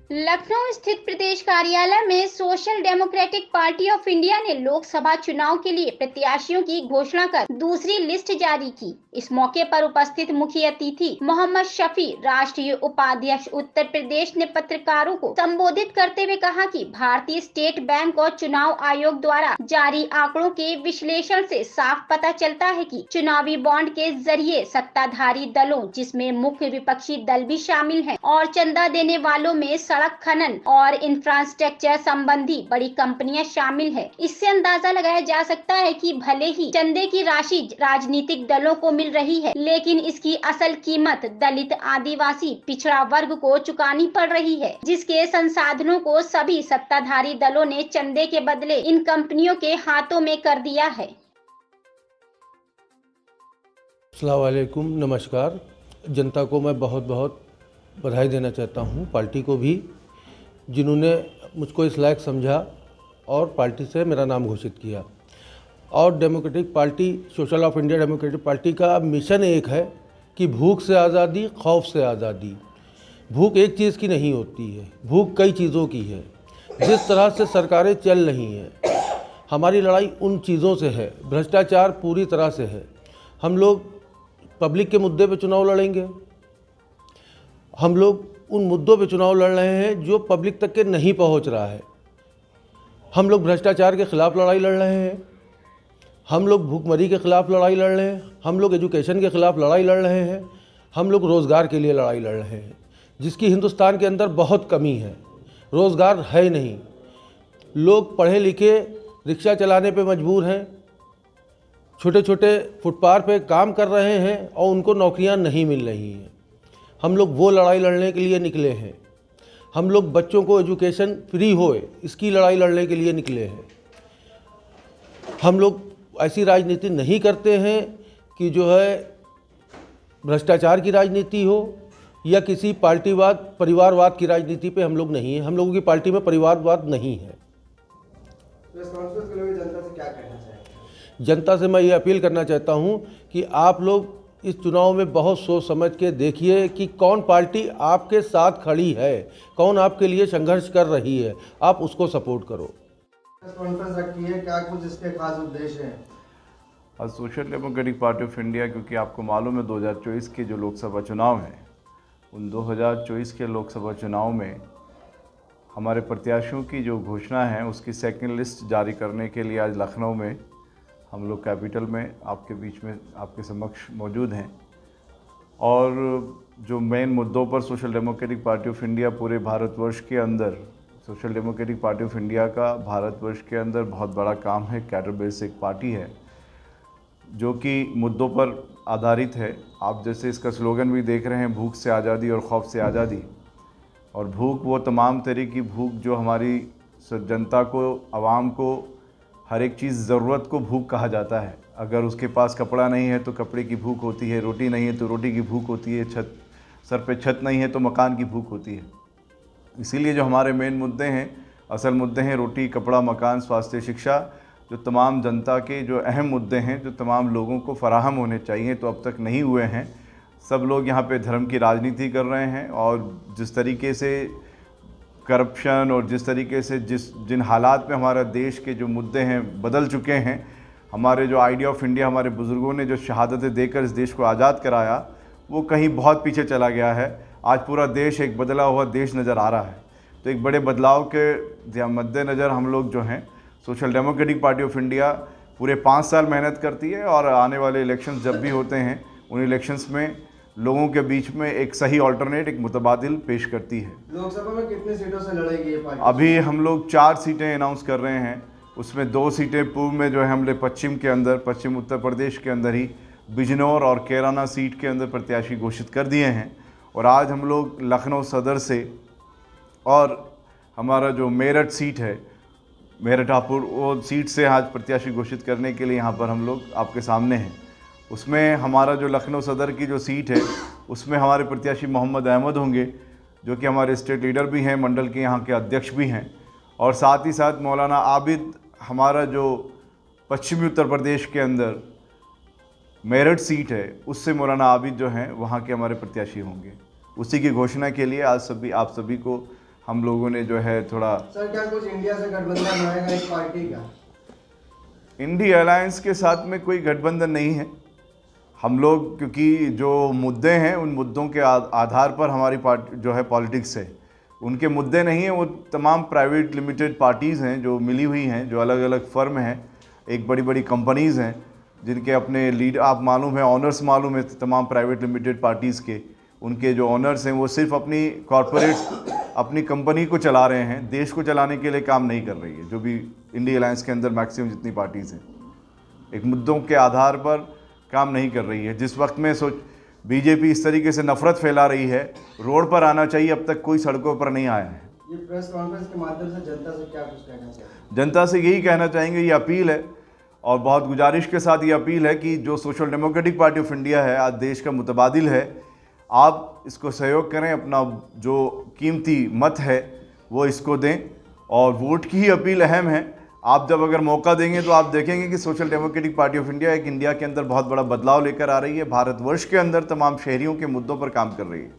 लखनऊ स्थित प्रदेश कार्यालय में social democratic party of India ने लोकसभा चुनाव के लिए प्रत्याशियों की घोषणा कर दूसरी लिस्ट जारी की। इस मौके पर उपस्थित मुख्य अतिथि मोहम्मद शफी, राष्ट्रीय उपाध्यक्ष उत्तर प्रदेश, ने पत्रकारों को संबोधित करते हुए कहा कि भारतीय स्टेट बैंक और चुनाव आयोग द्वारा जारी आंकड़ों के विश्लेषण से साफ पता चलता है कि चुनावी बॉन्ड के जरिए सत्ताधारी दलों, जिसमें मुख्य विपक्षी दल भी शामिल हैं, और चंदा देने वालों में सड़क खनन और इंफ्रास्ट्रक्चर संबंधी बड़ी कंपनियां शामिल है। इससे अंदाजा लगाया जा सकता है कि भले ही चंदे की राशि राजनीतिक दलों को मिल रही है, लेकिन इसकी असल कीमत दलित, आदिवासी, पिछड़ा वर्ग को चुकानी पड़ रही है, जिसके संसाधनों को सभी सत्ताधारी दलों ने चंदे के बदले इन कंपनियों के हाथों में कर दिया है। अस्सलाम वालेकुम, नमस्कार। जनता को मैं बहुत बहुत बधाई देना चाहता हूँ, पार्टी को भी, जिन्होंने मुझको इस लायक समझा और पार्टी से मेरा नाम घोषित किया। और democratic party, social of India democratic party का मिशन एक है कि भूख से आज़ादी, खौफ से आज़ादी। भूख एक चीज़ की नहीं होती है, भूख कई चीज़ों की है। जिस तरह से सरकारें चल रही हैं, हमारी लड़ाई उन चीज़ों से है। भ्रष्टाचार पूरी तरह से है। हम लोग पब्लिक के मुद्दे पे चुनाव लड़ेंगे। हम लोग उन मुद्दों पे चुनाव लड़ रहे हैं जो पब्लिक तक के नहीं पहुंच रहा है। हम लोग भ्रष्टाचार के ख़िलाफ़ लड़ाई लड़ रहे हैं। हम लोग भूखमरी के ख़िलाफ़ लड़ाई लड़ रहे हैं। हम लोग एजुकेशन के ख़िलाफ़ लड़ाई लड़ रहे हैं। हम लोग रोज़गार के लिए लड़ाई लड़ रहे हैं, जिसकी हिंदुस्तान के अंदर बहुत कमी है। रोज़गार है नहीं। लोग पढ़े लिखे रिक्शा चलाने पे मजबूर हैं, छोटे छोटे फुटपाथ पे काम कर रहे हैं और उनको नौकरियां नहीं मिल रही हैं। हम लोग वो लड़ाई लड़ने के लिए निकले हैं। हम लोग बच्चों को एजुकेशन फ्री होए, इसकी लड़ाई लड़ने के लिए निकले हैं। हम लोग ऐसी राजनीति नहीं करते हैं कि जो है भ्रष्टाचार की राजनीति हो या किसी पार्टीवाद, परिवारवाद की राजनीति पे हम लोग नहीं हैं। हम लोगों की पार्टी में परिवारवाद नहीं है। जनता से क्या कहना चाहिए? जनता से मैं ये अपील करना चाहता हूँ कि आप लोग इस चुनाव में बहुत सोच समझ के देखिए कि कौन पार्टी आपके साथ खड़ी है, कौन आपके लिए संघर्ष कर रही है, आप उसको सपोर्ट करो। कॉन्फ्रेंस रखी है, क्या कुछ इसके खास उद्देश्य हैं? आज social democratic party of India, क्योंकि आपको मालूम है 2024 के जो लोकसभा चुनाव हैं, उन 2024 के लोकसभा चुनाव में हमारे प्रत्याशियों की जो घोषणा है उसकी सेकंड लिस्ट जारी करने के लिए आज लखनऊ में हम लोग कैपिटल में आपके बीच में, आपके समक्ष मौजूद हैं। और जो मेन मुद्दों पर social democratic party of India पूरे भारतवर्ष के अंदर, social democratic party of India का भारतवर्ष के अंदर बहुत बड़ा काम है। कैडर बेस एक पार्टी है जो कि मुद्दों पर आधारित है। आप जैसे इसका स्लोगन भी देख रहे हैं, भूख से आज़ादी और खौफ से आज़ादी। और भूख वो तमाम तरह की भूख जो हमारी जनता को, आवाम को, हर एक चीज़ ज़रूरत को भूख कहा जाता है। अगर उसके पास कपड़ा नहीं है तो कपड़े की भूख होती है, रोटी नहीं है तो रोटी की भूख होती है, सर पे छत नहीं है तो मकान की भूख होती है। इसीलिए जो हमारे मेन मुद्दे हैं, असल मुद्दे हैं रोटी, कपड़ा, मकान, स्वास्थ्य, शिक्षा, जो तमाम जनता के जो अहम मुद्दे हैं, जो तमाम लोगों को फराहम होने चाहिए, तो अब तक नहीं हुए हैं। सब लोग यहाँ पे धर्म की राजनीति कर रहे हैं और जिस तरीके से करप्शन और जिस तरीके से जिन हालात में हमारा देश के जो मुद्दे हैं बदल चुके हैं, हमारे जो आइडिया ऑफ इंडिया, हमारे बुज़ुर्गों ने जो शहादतें देकर इस देश को आज़ाद कराया, वो कहीं बहुत पीछे चला गया है। आज पूरा देश एक बदला हुआ देश नज़र आ रहा है। तो एक बड़े बदलाव के मद्देनज़र हम लोग जो हैं, social democratic party of India पूरे 5 साल मेहनत करती है और आने वाले इलेक्शंस जब भी होते हैं, उन इलेक्शंस में लोगों के बीच में एक सही ऑल्टरनेट, एक मुतबादिल पेश करती है। लोकसभा में कितनी सीटों से लड़ेगी ये पार्टी? अभी हम लोग 4 सीटें अनाउंस कर रहे हैं। उसमें 2 सीटें पूर्व में जो है हमने पश्चिम के अंदर, पश्चिम उत्तर प्रदेश के अंदर ही बिजनौर और कैराना सीट के अंदर प्रत्याशी घोषित कर दिए हैं। और आज हम लोग लखनऊ सदर से और हमारा जो मेरठ सीट है, मेरठ हापुड़, वो सीट से आज प्रत्याशी घोषित करने के लिए यहाँ पर हम लोग आपके सामने हैं। उसमें हमारा जो लखनऊ सदर की जो सीट है, उसमें हमारे प्रत्याशी मोहम्मद अहमद होंगे, जो कि हमारे स्टेट लीडर भी हैं, मंडल के यहाँ के अध्यक्ष भी हैं। और साथ ही साथ मौलाना आबिद, हमारा जो पश्चिमी उत्तर प्रदेश के अंदर मेरठ सीट है, उससे मौलाना आबिद जो हैं वहाँ के हमारे प्रत्याशी होंगे। उसी की घोषणा के लिए आज आप सभी को हम लोगों ने जो है थोड़ा सर क्या कुछ इंडिया से गठबंधन होएगा इस पार्टी का? इंडिया अलायंस के साथ में कोई गठबंधन नहीं है। हम लोग क्योंकि जो मुद्दे हैं उन मुद्दों के आधार पर हमारी पार्टी जो है पॉलिटिक्स है, उनके मुद्दे नहीं हैं, वो तमाम प्राइवेट लिमिटेड पार्टीज़ हैं जो मिली हुई हैं, जो अलग अलग फर्म हैं, एक बड़ी बड़ी कंपनीज़ हैं जिनके अपने लीड आप मालूम है, ऑनर्स मालूम है तमाम प्राइवेट लिमिटेड पार्टीज़ के। उनके जो ऑनर्स हैं वो सिर्फ अपनी कॉरपोरेट अपनी कंपनी को चला रहे हैं, देश को चलाने के लिए काम नहीं कर रही है। जो भी इंडिया अलायंस के अंदर मैक्सिमम जितनी पार्टीज़ हैं एक मुद्दों के आधार पर काम नहीं कर रही है। जिस वक्त में बीजेपी इस तरीके से नफरत फैला रही है, रोड पर आना चाहिए, अब तक कोई सड़कों पर नहीं आया है। ये प्रेस कॉन्फ्रेंस के माध्यम से जनता से क्या कुछ कहना चाहिए? जनता से यही कहना चाहेंगे, ये अपील है और बहुत गुजारिश के साथ ये अपील है कि जो social democratic party of India है, आज देश का मुतबादिल है, आप इसको सहयोग करें, अपना जो कीमती मत है वो इसको दें और वोट की ही अपील अहम है। आप जब अगर मौका देंगे तो आप देखेंगे कि social democratic party of India एक इंडिया के अंदर बहुत बड़ा बदलाव लेकर आ रही है, भारतवर्ष के अंदर तमाम शहरियों के मुद्दों पर काम कर रही है।